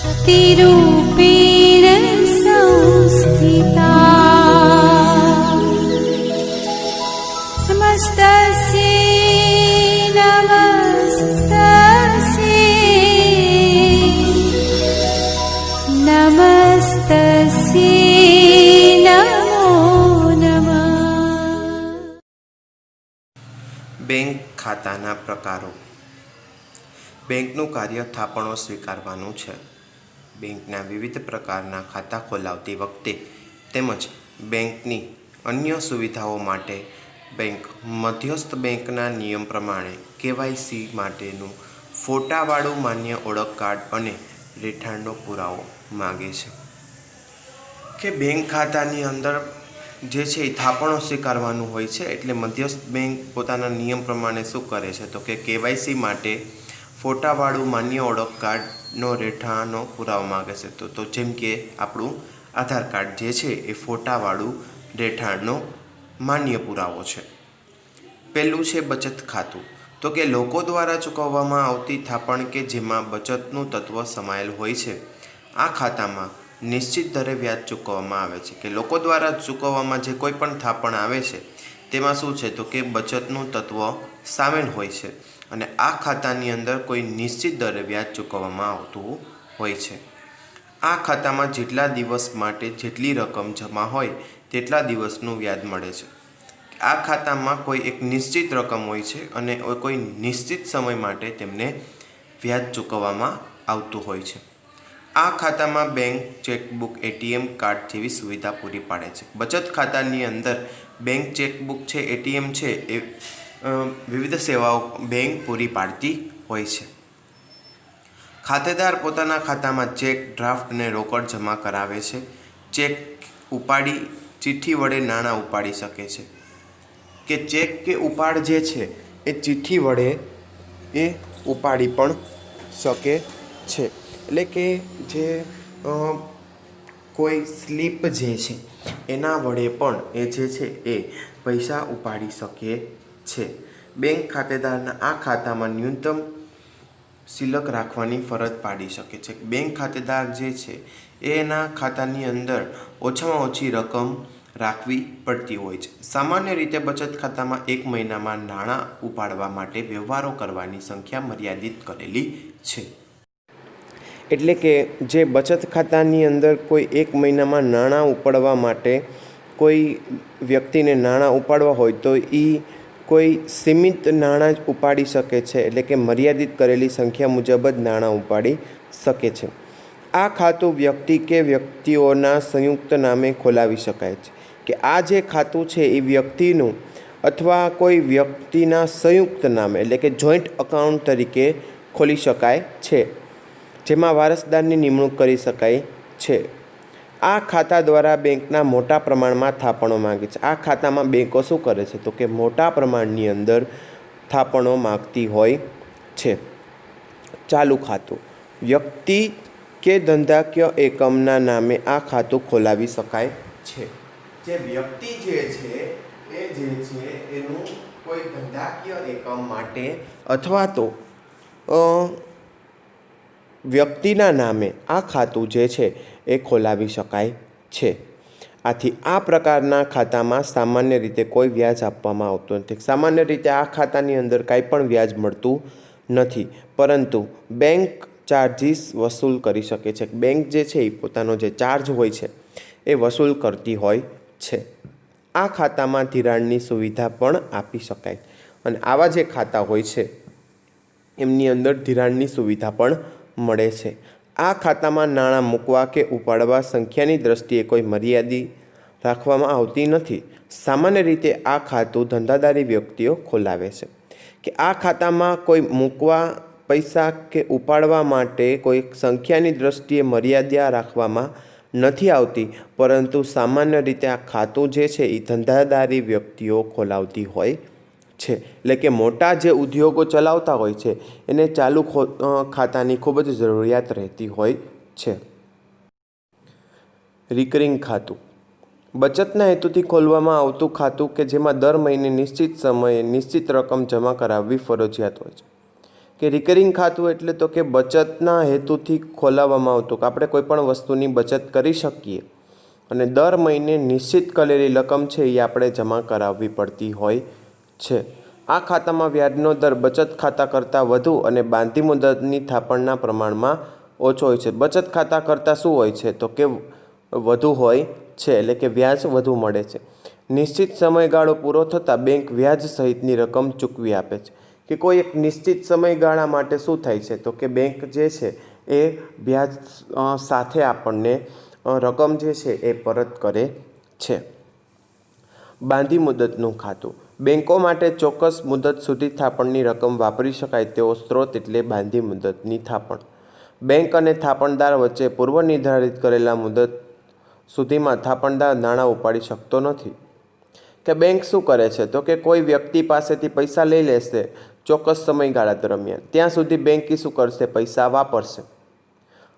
शक्तिरूपेण संस्थिता नमस्तस्यै नमस्तस्यै नमो नमः। બેંક ખાતાના પ્રકારો. બેંકનું કાર્ય થાપણો સ્વીકારવાનું છે. બેંકના વિવિધ પ્રકારના ખાતા ખોલાવતી વખતે તેમજ બેંકની અન્ય સુવિધાઓ માટે બેંક મધ્યસ્થ બેંકના નિયમ પ્રમાણે કેવાયસી માટેનું ફોટાવાળું માન્ય ઓળખ કાર્ડ અને રહેઠાણનો પુરાવો માગે છે. કે બેંક ખાતાની અંદર જે છે એ થાપણો સ્વીકારવાનું હોય છે, એટલે મધ્યસ્થ બેંક પોતાના નિયમ પ્રમાણે શું કરે છે તો કે કેવાયસી માટે ફોટાવાળું માન્ય ઓળખ કાર્ડનો રહેઠાણનો પુરાવો માગે છે. તો જેમ કે આપણું આધાર કાર્ડ જે છે એ ફોટાવાળું રહેઠાણનો માન્ય પુરાવો છે. પહેલું છે બચત ખાતું. તો કે લોકો દ્વારા ચૂકવવામાં આવતી થાપણ કે જેમાં બચતનું તત્વ સમાયેલ હોય છે. આ ખાતામાં નિશ્ચિત દરે વ્યાજ ચૂકવવામાં આવે છે. કે લોકો દ્વારા ચૂકવવામાં જે કોઈ પણ થાપણ આવે છે તેમાં શું છે તો કે બચતનું તત્વ સામેલ હોય છે અને આ ખાતાની અંદર કોઈ નિશ્ચિત દરે વ્યાજ ચૂકવવામાં આવતું હોય છે. આ ખાતામાં જેટલા દિવસ માટે જેટલી રકમ જમા હોય તેટલા દિવસનું વ્યાજ મળે છે. આ ખાતામાં કોઈ એક નિશ્ચિત રકમ હોય છે અને કોઈ નિશ્ચિત સમય માટે તેમને વ્યાજ ચૂકવવામાં આવતું હોય છે. આ ખાતામાં બેંક ચેકબુક, એટીએમ કાર્ડ જેવી સુવિધા પૂરી પાડે છે. બચત ખાતાની અંદર બેંક ચેકબુક છે, એટીએમ છે, એ વિવિધ સેવાઓ બેંક પૂરી પાડતી હોય છે. ખાતેદાર પોતાના ખાતામાં ચેક, ડ્રાફ્ટ અને રોકડ જમા કરાવે છે. ચેક ઉપાડી ચિઠ્ઠી વડે નાણાં ઉપાડી શકે છે. કે ચેક કે ઉપાડ જે છે એ ચિઠ્ઠી વડે એ ઉપાડી પણ શકે છે. એટલે કે જે કોઈ સ્લીપ જે છે એના વડે પણ એ જે છે એ પૈસા ઉપાડી શકે છે. બેંક ખાતેદારના આ ખાતામાં ન્યૂનતમ સિલક રાખવાની ફરજ પાડી શકે છે. બેંક ખાતેદાર જે છે એના ખાતાની અંદર ઓછામાં ઓછી રકમ રાખવી પડતી હોય છે. સામાન્ય રીતે બચત ખાતામાં એક મહિનામાં નાણાં ઉપાડવા માટે વ્યવહારો કરવાની સંખ્યા મર્યાદિત કરેલી છે. એટલે કે જે બચત ખાતાની અંદર કોઈ એક મહિનામાં નાણાં ઉપાડવા માટે કોઈ વ્યક્તિને નાણાં ઉપાડવા હોય તો એ કોઈ સીમિત નાણાં જ ઉપાડી શકે છે. એટલે કે મર્યાદિત કરેલી સંખ્યા મુજબ જ નાણાં ઉપાડી શકે છે. આ ખાતું વ્યક્તિ કે વ્યક્તિઓના સંયુક્ત નામે ખોલાવી શકાય છે. કે આ જે ખાતું છે એ વ્યક્તિનું અથવા કોઈ વ્યક્તિના સંયુક્ત નામે એટલે કે જોઈન્ટ અકાઉન્ટ તરીકે ખોલી શકાય છે, જેમાં વારસદારની નિમણૂક કરી શકાય છે. આ ખાતા દ્વારા બેંકના મોટા પ્રમાણમાં થાપણો માગે છે. આ ખાતામાં બેંકો શું કરે છે તો કે મોટા પ્રમાણની અંદર થાપણો માગતી હોય છે. ચાલુ ખાતું. વ્યક્તિ કે ધંધાકીય એકમના નામે આ ખાતું ખોલાવી શકાય છે. જે વ્યક્તિ જે છે એ જે છે એનું કોઈ ધંધાકીય એકમ માટે અથવા તો વ્યક્તિના નામે આ ખાતું જે છે એ ખોલાવી શકાય છે. આથી આ પ્રકારના ખાતામાં સામાન્ય રીતે કોઈ વ્યાજ આપવામાં આવતું નથી. સામાન્ય રીતે આ ખાતાની અંદર કાંઈ પણ વ્યાજ મળતું નથી, પરંતુ બેંક ચાર્જીસ વસૂલ કરી શકે છે. બેંક જે છે એ પોતાનો જે ચાર્જ હોય છે એ વસૂલ કરતી હોય છે. આ ખાતામાં ધિરાણની સુવિધા પણ આપી શકાય અને આવા જે ખાતા હોય છે એમની અંદર ધિરાણની સુવિધા પણ મળે છે. આ ખાતામાં નાણાં મૂકવા કે ઉપાડવા સંખ્યાની દ્રષ્ટિએ કોઈ મર્યાદા રાખવામાં આવતી નથી. સામાન્ય રીતે આ ખાતું ધંધાદારી વ્યક્તિઓ ખોલાવે છે. કે આ ખાતામાં કોઈ મૂકવા પૈસા કે ઉપાડવા માટે કોઈ સંખ્યાની દ્રષ્ટિએ મર્યાદા રાખવામાં નથી આવતી, પરંતુ સામાન્ય રીતે આ ખાતું જે છે એ ધંધાદારી વ્યક્તિઓ ખોલાવતી હોય છે. એટલે કે મોટા જે ઉદ્યોગો ચલાવતા હોય છે એને ચાલુ ખાતાની ખૂબ જ જરૂરિયાત રહેતી હોય છે. રિકરિંગ ખાતું. બચતના હેતુથી ખોલવામાં આવતું ખાતું કે જેમાં દર મહિને નિશ્ચિત સમયે નિશ્ચિત રકમ જમા કરાવવી ફરજિયાત હોય છે. કે રિકરિંગ ખાતું એટલે તો કે બચતના હેતુથી ખોલાવવામાં આવતું કે આપણે કોઈ પણ વસ્તુની બચત કરી શકીએ અને દર મહિને નિશ્ચિત કરેલી રકમ છે એ આપણે જમા કરાવવી પડતી હોય છે. આ ખાતામાં વ્યાજનો દર બચત ખાતા કરતાં વધુ અને બાંધી મુદતની થાપણના પ્રમાણમાં ઓછો હોય છે. બચત ખાતા કરતાં શું હોય છે તો કે વધુ હોય છે, એટલે કે વ્યાજ વધુ મળે છે. નિશ્ચિત સમયગાળો પૂરો થતાં બેંક વ્યાજ સહિતની રકમ ચૂકવી આપે છે. કે કોઈ એક નિશ્ચિત સમયગાળા માટે શું થાય છે તો કે બેંક જે છે એ વ્યાજ સાથે આપણને રકમ જે છે એ પરત કરે છે. બાંધી મુદતનું ખાતું. બેંકો માટે ચોક્કસ મુદત સુધી થાપણની રકમ વાપરી શકાય તેવો સ્ત્રોત એટલે બાંધી મુદતની થાપણ. બેંક અને થાપણદાર વચ્ચે પૂર્વ નિર્ધારિત કરેલા મુદત સુધીમાં થાપણદાર નાણાં ઉપાડી શકતો નથી. કે બેંક શું કરે છે તો કે કોઈ વ્યક્તિ પાસેથી પૈસા લઈ લેશે ચોક્કસ સમયગાળા દરમિયાન, ત્યાં સુધી બેંક શું કરશે, પૈસા વાપરશે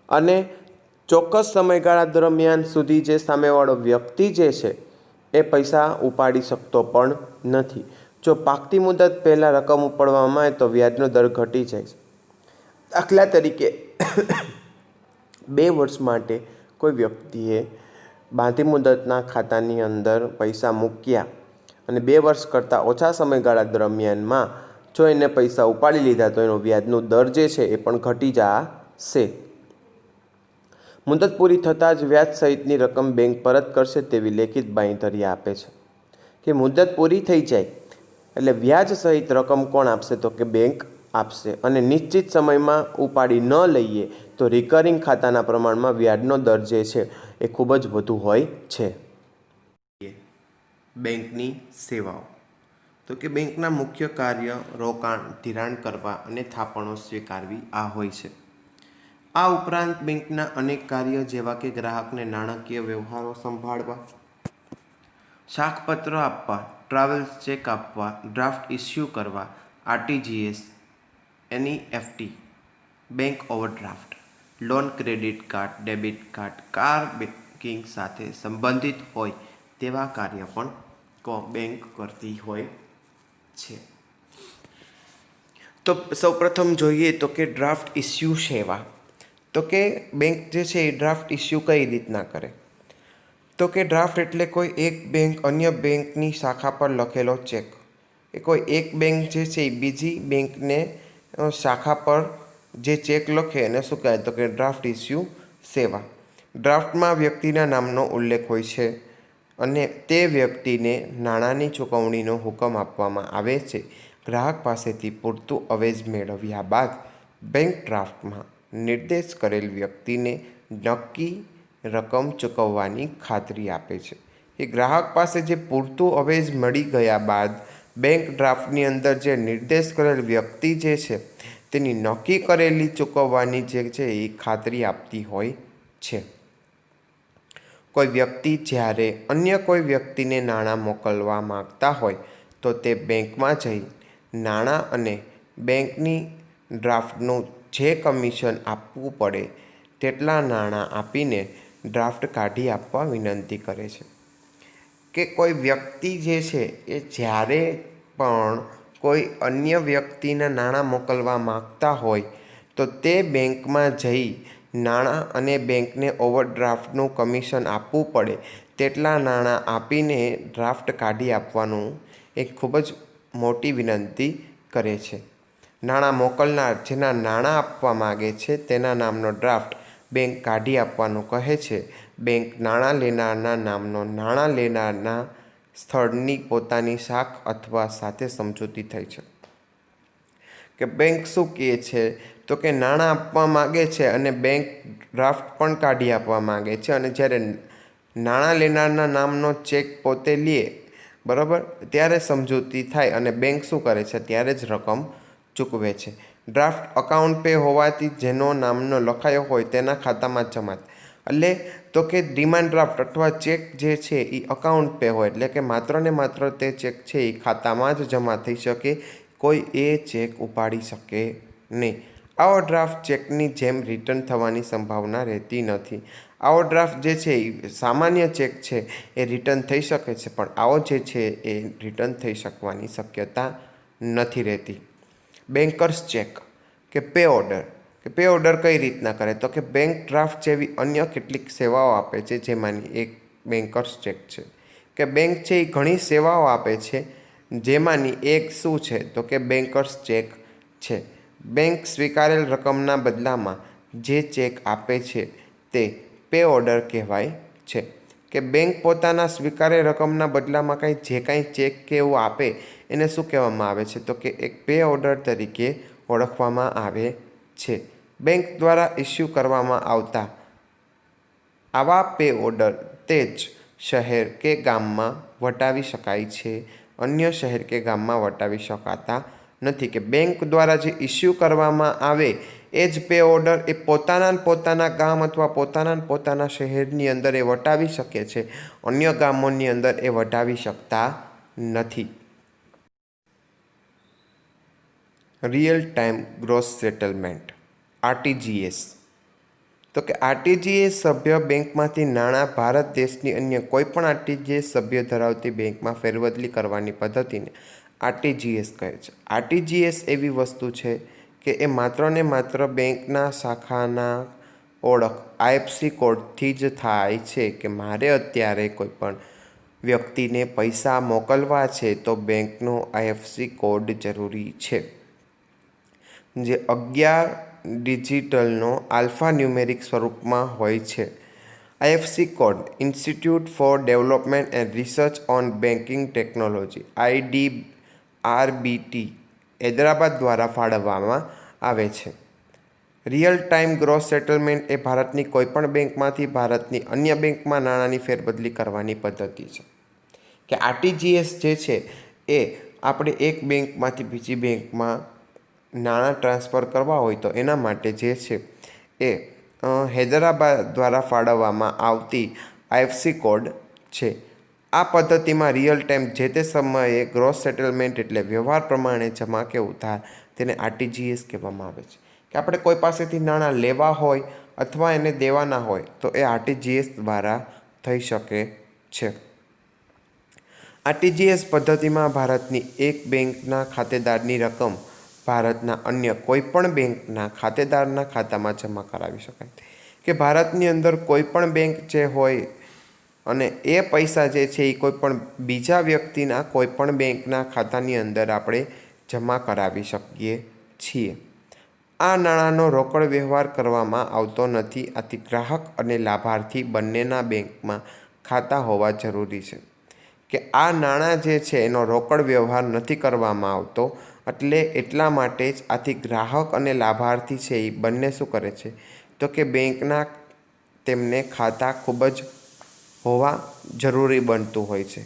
અને ચોક્કસ સમયગાળા દરમિયાન સુધી જે સામેવાળો વ્યક્તિ જે છે એ પૈસા ઉપાડી શકતો પણ નથી. જો પાકતી મુદત પહેલાં રકમ ઉપાડવામાં આવે તો વ્યાજનો દર ઘટી જાય છે. દાખલા તરીકે 2 વર્ષ માટે કોઈ વ્યક્તિએ બાંધી મુદતના ખાતાની અંદર પૈસા મૂક્યા અને 2 વર્ષ કરતાં ઓછા સમયગાળા દરમિયાનમાં જો એને પૈસા ઉપાડી લીધા તો એનો વ્યાજનો દર જે છે એ પણ ઘટી જશે. મુદત પૂરી થતાં જ વ્યાજ સહિતની રકમ બેંક પરત કરશે તેવી લેખિત બાંયધરી આપે છે. કે મુદત પૂરી થઈ જાય એટલે વ્યાજ સહિત રકમ કોણ આપશે તો કે બેંક આપશે અને નિશ્ચિત સમયમાં ઉપાડી ન લઈએ તો રિકરિંગ ખાતાના પ્રમાણમાં વ્યાજનો દર જે છે એ ખૂબ જ વધુ હોય છે. બેંકની સેવાઓ. તો કે બેંકના મુખ્ય કાર્ય રોકાણ, ધિરાણ કરવા અને થાપણો સ્વીકારવી આ હોય છે. આ ઉપરાંત બેંકના અનેક કાર્ય જેવા કે ગ્રાહકને નાણાકીય વ્યવહારો સંભાળવા, શાકપત્રો આપવા, ટ્રાવેલ્સ ચેક આપવા, ડ્રાફ્ટ ઇસ્યુ કરવા, RTGS, NEFT, bank overdraft, loan, credit card, debit card, car banking સાથે સંબંધિત હોય તેવા કાર્ય પણ બેંક કરતી હોય છે. તો સૌપ્રથમ જોઈએ તો કે ડ્રાફ્ટ ઇસ્યુ સેવા. તો કે બેંક જે છે એ ડ્રાફ્ટ ઇસ્યુ કઈ રીતના કરે તો કે ડ્રાફ્ટ એટલે કોઈ એક બેંક અન્ય બેંકની શાખા પર લખેલો ચેક. એ કોઈ એક બેંક જે છે એ બીજી બેંકને શાખા પર જે ચેક લખે એને શું કહે તો કે ડ્રાફ્ટ ઇસ્યુ સેવા. ડ્રાફ્ટમાં વ્યક્તિના નામનો ઉલ્લેખ હોય છે અને તે વ્યક્તિને નાણાંની ચૂકવણીનો હુકમ આપવામાં આવે છે. ગ્રાહક પાસેથી પૂરતું અવેજ મેળવ્યા બાદ બેંક ડ્રાફ્ટમાં નિર્દેશ કરેલ વ્યક્તિને નક્કી રકમ ચૂકવવાની ખાતરી આપે છે. એ ગ્રાહક પાસે જે પૂરતું અવેજ મળી ગયા બાદ બેંક ડ્રાફ્ટની અંદર જે નિર્દેશ કરેલ વ્યક્તિ જે છે તેની નક્કી કરેલી ચૂકવવાની જે છે એ ખાતરી આપતી હોય છે. કોઈ વ્યક્તિ જ્યારે અન્ય કોઈ વ્યક્તિને નાણાં મોકલવા માગતા હોય તો તે બેંકમાં જઈ નાણાં અને બેંકની ડ્રાફ્ટનું જે કમિશન આપવું પડે તેટલા નાણાં આપીને ડ્રાફ્ટ કાઢી આપવા વિનંતી કરે છે. કે કોઈ વ્યક્તિ જે છે એ જ્યારે પણ કોઈ અન્ય વ્યક્તિને નાણાં મોકલવા માગતા હોય તો તે બેંકમાં જઈ નાણાં અને બેંકને ઓવરડ્રાફ્ટનું કમિશન આપવું પડે તેટલા નાણાં આપીને ડ્રાફ્ટ કાઢી આપવાનું એક ખૂબ જ મોટી વિનંતી કરે છે. નાણાં મોકલનાર જેના નાણાં આપવા માગે છે તેના નામનો ડ્રાફ્ટ બેંક કાઢી આપવાનું કહે છે. બેંક નાણાં લેનારના નામનો નાણાં લેનારના સ્થળની પોતાની શાખ અથવા સાથે સમજૂતી થઈ છે. કે બેંક શું કહે છે તો કે નાણાં આપવા માગે છે અને બેંક ડ્રાફ્ટ પણ કાઢી આપવા માગે છે અને જ્યારે નાણાં લેનારના નામનો ચેક પોતે લે બરાબર ત્યારે સમજૂતી થાય અને બેંક શું કરે છે ત્યારે જ રકમ ચૂકવે છે. ડ્રાફ્ટ અકાઉન્ટ પે હોવાથી જેનો નામનો લખાયો હોય તેના ખાતામાં જમા એટલે તો કે ડિમાન્ડ ડ્રાફ્ટ અથવા ચેક જે છે એ અકાઉન્ટ પે હોય એટલે કે માત્ર ને માત્ર તે ચેક છે એ ખાતામાં જ જમા થઈ શકે, કોઈ એ ચેક ઉપાડી શકે નહીં. આવો ડ્રાફ્ટ ચેકની જેમ રિટર્ન થવાની સંભાવના રહેતી નથી. આવો ડ્રાફ્ટ જે છે એ સામાન્ય ચેક છે એ રિટર્ન થઈ શકે છે પણ આવો જે છે એ રિટર્ન થઈ શકવાની શક્યતા નથી રહેતી. Bankers cheque. કે પે ઓર્ડર. કે પે ઓર્ડર કઈ રીતના કરે? તો કે બેંક ડ્રાફ્ટ જેવી અન્ય કેટલીક સેવાઓ આપે છે, જેમાંની એક બેન્કર્સ ચેક છે. કે બેંક છે એ ઘણી સેવાઓ આપે છે, જેમાંની એક શું છે? તો કે બેન્કર્સ ચેક છે. બેંક સ્વીકારેલ રકમના બદલામાં જે ચેક આપે છે તે પે ઓર્ડર કહેવાય છે. કે બેંક પોતાના સ્વીકારેલ રકમના બદલામાં જે કાંઈ ચેક કે એવું આપે એને શું કહેવામાં આવે છે? તો કે એક પે ઓર્ડર તરીકે ઓળખવામાં આવે છે. બેંક દ્વારા ઇસ્યુ કરવામાં આવતા આવા પે ઓર્ડર તે જ શહેર કે ગામમાં વટાવી શકાય છે, અન્ય શહેર કે ગામમાં વટાવી શકાતા નથી. કે બેંક દ્વારા જે ઇસ્યુ કરવામાં આવે એ જ પે ઓર્ડર એ પોતાના ગામ અથવા પોતાના શહેરની અંદર એ વટાવી શકે છે, અન્ય ગામોની અંદર એ વટાવી શકતા નથી. Real time gross settlement RTGS. તો કે આરટીજીએસ સભ્ય બેંકમાંથી નાણાં ભારત દેશની અન્ય કોઈપણ આરટીજીએસ સભ્ય ધરાવતી બેંકમાં ફેરબદલી કરવાની પદ્ધતિને આરટીજીએસ કહે છે. આરટીજીએસ એવી વસ્તુ છે કે એ માત્ર ને માત્ર બેંકના શાખાના ઓળખ આઈએફસી કોડથી જ થાય છે. કે મારે અત્યારે કોઈપણ વ્યક્તિને પૈસા મોકલવા છે તો બેંકનો આઈએફસી કોડ જરૂરી છે, જે 11 ડિજિટલનો આલ્ફા ન્યુમેરિક સ્વરૂપમાં હોય છે. IFC code institute four development and research on banking technology IDRBT Hyderabad દ્વારા ફાળવવામાં આવે છે. રિયલ ટાઈમ ગ્રોસ સેટલમેન્ટ એ ભારતની કોઈપણ બેંકમાંથી ભારતની અન્ય બેંકમાં નાણાંની ફેરબદલી કરવાની પદ્ધતિ છે. કે આરટીજીએસ જે છે એ આપણે એક બેંકમાંથી બીજી બેંકમાં નાણાં ટ્રાન્સફર કરવા હોય તો એના માટે જે છે એ હૈદરાબાદ દ્વારા ફાળવવામાં આવતી આઈએફસી કોડ છે. આ પદ્ધતિમાં રિયલ ટાઈમ જે તે સમયે ગ્રોસ સેટલમેન્ટ એટલે વ્યવહાર પ્રમાણે જમા કે ઉધાર તેને આરટીજીએસ કહેવામાં આવે છે. કે આપણે કોઈ પાસેથી નાણાં લેવા હોય અથવા એને દેવાના હોય તો એ આરટીજીએસ દ્વારા થઈ શકે છે. આરટીજીએસ પદ્ધતિમાં ભારતની એક બેંકના ખાતેદારની રકમ ભારતના અન્ય કોઈપણ બેંકના ખાતેદારના ખાતામાં જમા કરાવી શકાય. કે ભારતની અંદર કોઈપણ બેંક જે હોય અને એ પૈસા જે છે એ કોઈપણ બીજા વ્યક્તિના કોઈપણ બેંકના ખાતાની અંદર આપણે જમા કરાવી શકીએ છીએ. આ નાણાંનો રોકડ વ્યવહાર કરવામાં આવતો નથી. આથી ગ્રાહક અને લાભાર્થી બંનેના બેંકમાં ખાતા હોવા જરૂરી છે. કે આ નાણાં જે છે એનો રોકડ વ્યવહાર નથી કરવામાં આવતો, એટલા માટે જ આથી ગ્રાહક અને લાભાર્થી છે એ બંને શું કરે છે? તો કે બેંકના તેમને ખાતા ખૂબ જ હોવા જરૂરી બનતું હોય છે.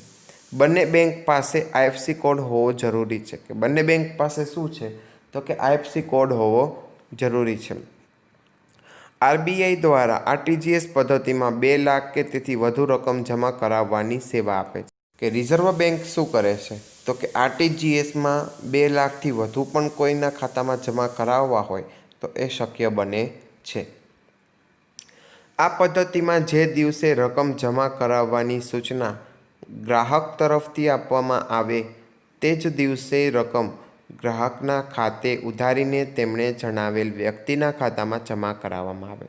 બંને બેંક પાસે આઈએફસી કોડ હોવો જરૂરી છે. કે બંને બેંક પાસે શું છે? તો કે આઈએફસી કોડ હોવો જરૂરી છે. આરબીઆઈ દ્વારા આરટીજીએસ પદ્ધતિમાં 2 લાખ કે તેથી વધુ રકમ જમા કરાવવાની સેવા આપે છે. કે રિઝર્વ બેંક શું કરે છે? તો કે આરટીજીએસમાં 2 લાખથી વધુ પણ કોઈના ખાતામાં જમા કરાવવા હોય તો એ શક્ય બને છે. આ પદ્ધતિમાં જે દિવસે રકમ જમા કરાવવાની સૂચના ગ્રાહક તરફથી આપવામાં આવે તે જ દિવસે રકમ ગ્રાહકના ખાતે ઉધારીને તેમણે જણાવેલ વ્યક્તિના ખાતામાં જમા કરાવવામાં આવે.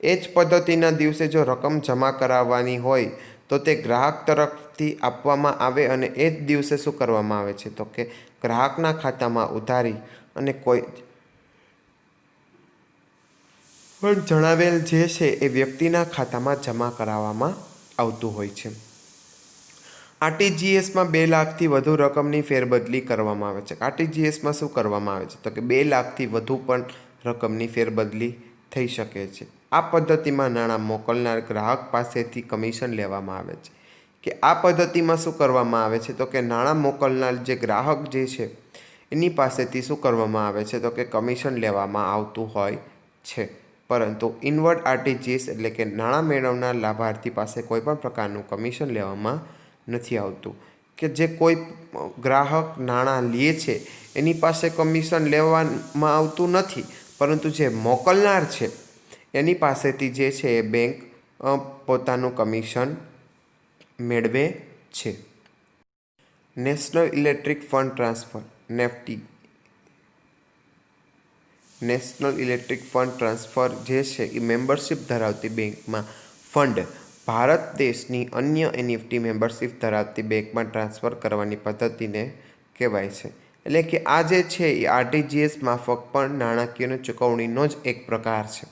એ જ પદ્ધતિના દિવસે જો રકમ જમા કરાવવાની હોય તો તે ગ્રાહક તરફથી આપવામાં આવે અને એ જ દિવસે શું કરવામાં આવે છે? તો કે ગ્રાહકના ખાતામાં ઉધારી અને કોઈ પણ જણાવેલ જે છે એ વ્યક્તિના ખાતામાં જમા કરાવવામાં આવતું હોય છે. આરટીજીએસમાં 2 લાખથી વધુ રકમની ફેરબદલી કરવામાં આવે છે. આરટીજીએસમાં શું કરવામાં આવે છે? તો કે 2 લાખથી વધુ પણ રકમની ફેરબદલી થઈ શકે છે. આ પદ્ધતિમાં નાણાં મોકલનાર ગ્રાહક પાસેથી કમિશન લેવામાં આવે છે. કે આ પદ્ધતિમાં શું કરવામાં આવે છે? તો કે નાણાં મોકલનાર જે ગ્રાહક જે છે એની પાસેથી શું કરવામાં આવે છે? તો કે કમિશન લેવામાં આવતું હોય છે. પરંતુ ઇનવર્ડ આરટીજીએસ એટલે કે નાણાં મેળવનાર લાભાર્થી પાસે કોઈપણ પ્રકારનું કમિશન લેવામાં નથી આવતું. કે જે કોઈ ગ્રાહક નાણાં લે છે એની પાસે કમિશન લેવામાં આવતું નથી, પરંતુ જે મોકલનાર છે એની પાસેથી જે છે એ બેંક પોતાનું કમિશન મેળવે છે. National electric fund transfer NEFT national electric fund transfer જે છે એ મેમ્બરશિપ ધરાવતી બેંકમાં ફંડ ભારત દેશની અન્ય એનઈએફટી મેમ્બરશિપ ધરાવતી બેંકમાં ટ્રાન્સફર કરવાની પદ્ધતિને કહેવાય છે. એટલે કે આ જે છે એ આરટીજીએસ માફક પણ નાણાકીય ચૂકવણીનો જ એક પ્રકાર છે.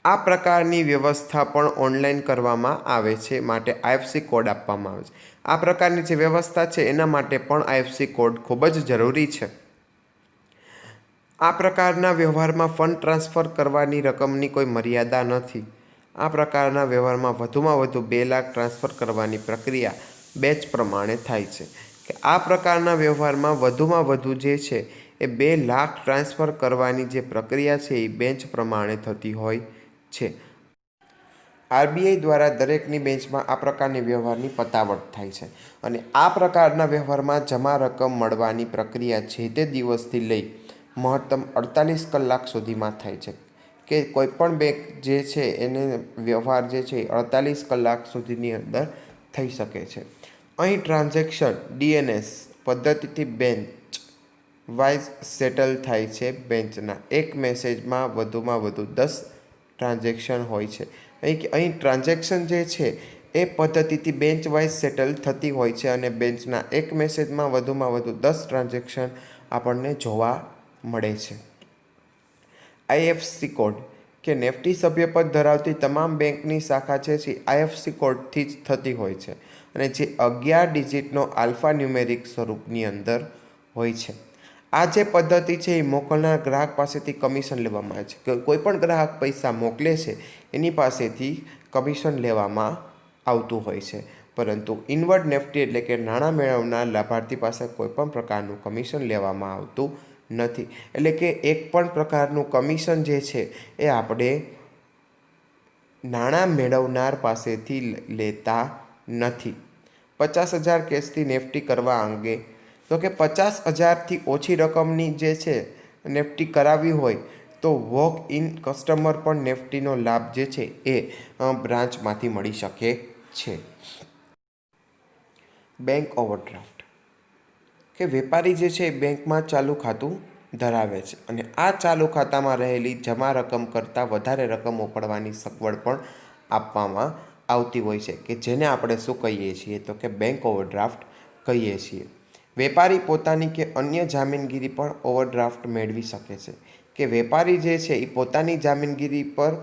આ પ્રકારની વ્યવસ્થા પણ ઓનલાઈન કરવામાં આવે છે, માટે આઈએફસી કોડ આપવામાં આવે છે. આ પ્રકારની જે વ્યવસ્થા છે એના માટે પણ આઈએફસી કોડ ખૂબ જ જરૂરી છે. આ પ્રકારના વ્યવહારમાં ફંડ ટ્રાન્સફર કરવાની રકમની કોઈ મર્યાદા નથી. આ પ્રકારના વ્યવહારમાં વધુમાં વધુ 2 લાખ ટ્રાન્સફર કરવાની પ્રક્રિયા બેચ પ્રમાણે થાય છે. કે આ પ્રકારના વ્યવહારમાં વધુમાં વધુ જે છે એ 2 લાખ ટ્રાન્સફર કરવાની જે પ્રક્રિયા છે એ બેંચ પ્રમાણે થતી હોય છે. આરબીઆઈ દ્વારા દરેકની બેંચમાં આ પ્રકારની વ્યવહારની પતાવટ થાય છે અને આ પ્રકારના વ્યવહારમાં જમા રકમ મળવાની પ્રક્રિયા જે તે દિવસથી લઈ મહત્તમ 48 કલાક સુધીમાં થાય છે. કે કોઈપણ બેંક જે છે એને વ્યવહાર જે છે 48 કલાક સુધીની અંદર થઈ શકે છે. અહીં ટ્રાન્ઝેક્શન ડીએનએસ પદ્ધતિથી બેન્ચ વાઇઝ સેટલ થાય છે. બેન્ચના એક મેસેજમાં વધુમાં વધુ 10 ટ્રાન્ઝેક્શન હોય છે. અહીં ટ્રાન્ઝેક્શન જે છે એ પદ્ધતિથી બેન્ચ વાઇઝ સેટલ થતી હોય છે અને બેન્ચના એક મેસેજમાં વધુમાં વધુ 10 ટ્રાન્ઝેક્શન આપણને જોવા મળે છે. આઈએફસી કોડ કે નેફ્ટી સભ્યપદ ધરાવતી તમામ બેંકની શાખા છે જે આઈએફસી કોડથી જ થતી હોય છે અને જે 11 ડિજિટનો આલ્ફા ન્યુમેરિક સ્વરૂપની અંદર હોય છે. આ જે પદ્ધતિ છે એ મોકલનાર ગ્રાહક પાસેથી કમિશન લેવામાં આવે છે. કોઈ પણ ગ્રાહક પૈસા મોકલે છે એની પાસેથી કમિશન લેવામાં આવતું હોય છે, પરંતુ ઇનવર્ડ નેફ્ટી એટલે કે નાણાં મેળવનાર લાભાર્થી પાસે કોઈ પણ પ્રકારનું કમિશન લેવામાં આવતું નથી. એટલે કે એક પણ પ્રકારનું કમિશન જે છે એ આપણે નાણાં મેળવનાર પાસેથી લેતા નથી. 50,000 કેશથી નેફ્ટી કરવા અંગે તો કે 50,000થી ઓછી રકમની જે છે નેફ્ટી કરાવી હોય તો વોક ઇન કસ્ટમર પણ નેફ્ટીનો લાભ જે છે એ બ્રાન્ચમાંથી મળી શકે છે. બેંક ઓવરડ્રાફ્ટ કે વેપારી જે છે એ બેંકમાં ચાલુ ખાતું ધરાવે છે અને આ ચાલુ ખાતામાં રહેલી જમા રકમ કરતાં વધારે રકમ ઉપાડવાની સગવડ પણ આપવામાં આવતી હોય છે, કે જેને આપણે શું કહીએ છીએ તો કે બેંક ઓવરડ્રાફ્ટ કહીએ છીએ. વેપારી પોતાની કે અન્ય જામીનગીરી પર ઓવરડ્રાફ્ટ મેળવી શકે છે. કે વેપારી જે છે એ પોતાની જામીનગીરી પર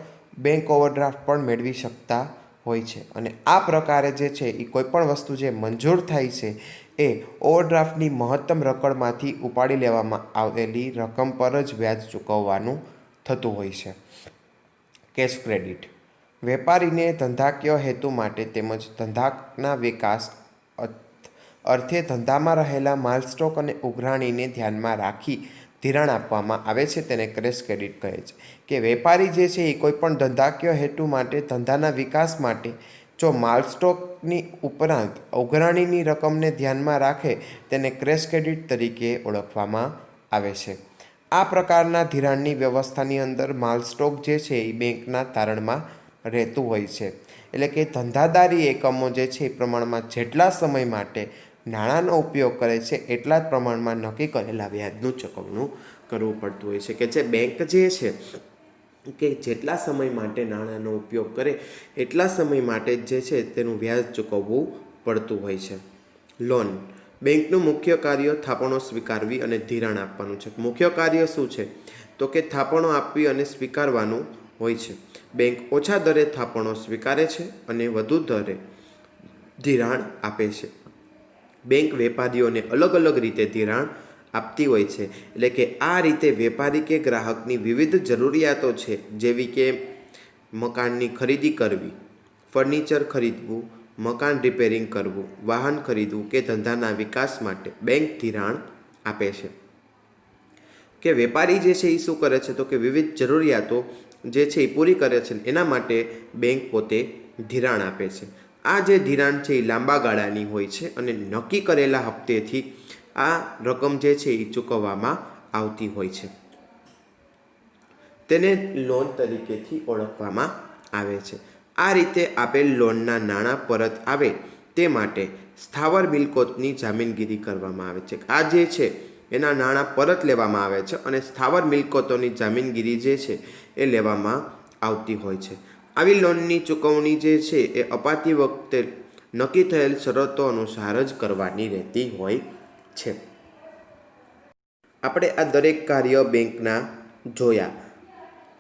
બેંક ઓવરડ્રાફ્ટ પણ મેળવી શકતા હોય છે અને આ પ્રકારે જે છે એ કોઈપણ વસ્તુ જે મંજૂર થાય છે એ ઓવરડ્રાફ્ટની મહત્તમ રકમમાંથી ઉપાડી લેવામાં આવેલી રકમ પર જ વ્યાજ ચૂકવવાનું થતું હોય છે. કેશ ક્રેડિટ વેપારીને ધંધાકીય હેતુ માટે તેમજ ધંધાના વિકાસ અર્થે ધંધામાં રહેલા માલસ્ટોક અને ઉઘરાણીને ધ્યાનમાં રાખી ધિરાણ આપવામાં આવે છે, તેને કેશ ક્રેડિટ કહે છે. કે વેપારી જે છે એ કોઈપણ ધંધાકીય હેતુ માટે ધંધાના વિકાસ માટે જો માલસ્ટોકની ઉપરાંત ઉઘરાણીની રકમને ધ્યાનમાં રાખે તેને કેશ ક્રેડિટ તરીકે ઓળખવામાં આવે છે. આ પ્રકારના ધિરાણની વ્યવસ્થાની અંદર માલસ્ટોક જે છે એ બેંકના તારણમાં રહેતું હોય છે. એટલે કે ધંધાદારી એકમો જે છે એ પ્રમાણમાં જેટલા સમય માટે નાણાંનો ઉપયોગ કરે છે એટલા જ પ્રમાણમાં નક્કી કરેલા વ્યાજનું ચૂકવણું કરવું પડતું હોય છે. કે જે બેંક જે છે કે જેટલા સમય માટે નાણાંનો ઉપયોગ કરે એટલા સમય માટે જે છે તેનું વ્યાજ ચૂકવવું પડતું હોય છે. લોન બેંકનું મુખ્ય કાર્ય થાપણો સ્વીકારવી અને ધિરાણ આપવાનું છે. મુખ્ય કાર્ય શું છે તો કે થાપણો આપવી અને સ્વીકારવાનું હોય છે. બેંક ઓછા દરે થાપણો સ્વીકારે છે અને વધુ દરે ધિરાણ આપે છે. બેંક વેપારીઓને અલગ અલગ રીતે ધિરાણ આપતી હોય છે. એટલે કે આ રીતે વેપારી કે ગ્રાહકની વિવિધ જરૂરિયાતો છે, જેવી કે મકાનની ખરીદી કરવી, ફર્નિચર ખરીદવું, મકાન રિપેરિંગ કરવું, વાહન ખરીદવું કે ધંધાના વિકાસ માટે બેંક ધિરાણ આપે છે. કે વેપારી જે છે એ શું કરે છે તો કે વિવિધ જરૂરિયાતો જે છે એ પૂરી કરે છે, એના માટે બેંક પોતે ધિરાણ આપે છે. આ જે ધિરાણ છે એ લાંબા ગાળાની હોય છે અને નક્કી કરેલા હપ્તેથી આ રકમ જે છે એ ચૂકવવામાં આવતી હોય છે. તેને લોન તરીકેથી ઓળખવામાં આવે છે. આ રીતે આપેલ લોનના નાણાં પરત આવે તે માટે સ્થાવર મિલકતની જામીનગીરી કરવામાં આવે છે. આ જે છે એના નાણાં પરત લેવામાં આવે છે અને સ્થાવર મિલકતોની જામીનગીરી જે છે એ લેવામાં આવતી હોય છે. આવી લોનની ચૂકવણી જે છે એ અપાતી વખતે નક્કી થયેલ શરતો અનુસાર જ કરવાની રહેતી હોય છે. આપણે આ દરેક કાર્ય બેંકના જોયા.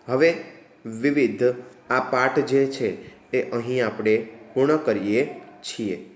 હવે વિવિધ આ પાઠ જે છે એ અહીં આપણે પૂર્ણ કરીએ છીએ.